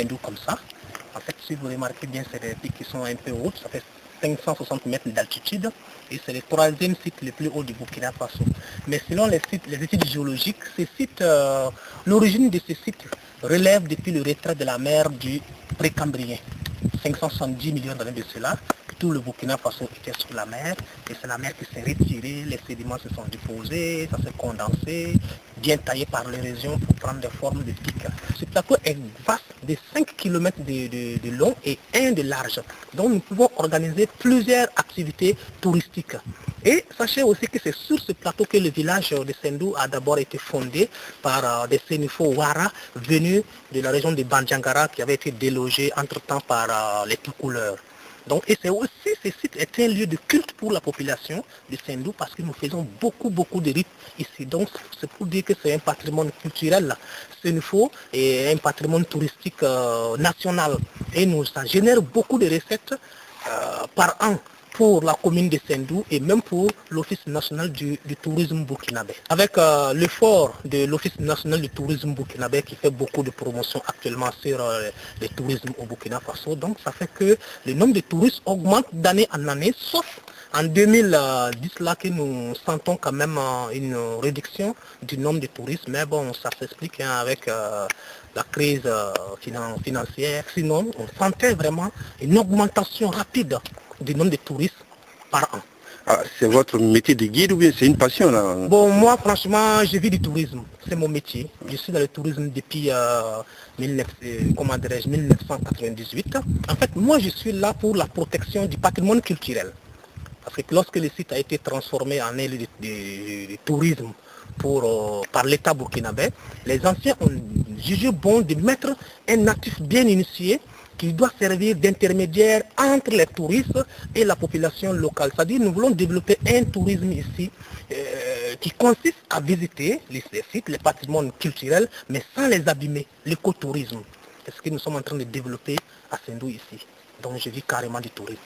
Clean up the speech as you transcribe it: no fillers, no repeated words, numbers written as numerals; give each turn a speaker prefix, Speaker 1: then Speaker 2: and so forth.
Speaker 1: Sendou comme ça. En fait, si vous remarquez bien, c'est des pics qui sont un peu hauts, ça fait 560 mètres d'altitude et c'est le troisième site le plus haut du Burkina Faso. Mais selon les études géologiques, l'origine de ces sites relève depuis le retrait de la mer du Précambrien. 570 millions d'années de cela, tout le Burkina Faso était sous la mer et c'est la mer qui s'est retirée, les sédiments se sont déposés, ça s'est condensé, bien taillé par l'érosion pour prendre des formes de pics. Ce plateau est vaste de 5 km de long et 1 de large. Donc nous pouvons organiser plusieurs activités touristiques. Et sachez aussi que c'est sur ce plateau que le village de Sendou a d'abord été fondé par des Sénifo Ouara venus de la région de Bandjangara qui avaient été délogés entre-temps par les Toucouleurs. Donc, et c'est aussi, ce site est un lieu de culte pour la population de Sendou parce que nous faisons beaucoup de rites ici. Donc, c'est pour dire que c'est un patrimoine culturel. Sénifo est un patrimoine touristique national et ça génère beaucoup de recettes par an pour la commune de Sendou et même pour l'Office national du tourisme burkinabé. Avec l'effort de l'Office national du tourisme burkinabé qui fait beaucoup de promotion actuellement sur le tourisme au Burkina Faso, donc ça fait que le nombre de touristes augmente d'année en année, sauf en 2010 là que nous sentons quand même une réduction du nombre de touristes, mais bon, ça s'explique avec la crise financière. Sinon, on sentait vraiment une augmentation rapide du nombre de touristes par an.
Speaker 2: Ah, c'est votre métier de guide ou bien c'est une passion là?
Speaker 1: Bon, moi franchement, je vis du tourisme, c'est mon métier. Je suis dans le tourisme depuis 1998. En fait, moi je suis là pour la protection du patrimoine culturel. Parce que lorsque le site a été transformé en aile de tourisme par l'État burkinabé, les anciens ont jugé bon de mettre un natif bien initié qui doit servir d'intermédiaire entre les touristes et la population locale. C'est-à-dire nous voulons développer un tourisme ici qui consiste à visiter les sites, les patrimoines culturels, mais sans les abîmer, l'écotourisme. C'est ce que nous sommes en train de développer à Sendou ici. Donc je vis carrément du tourisme.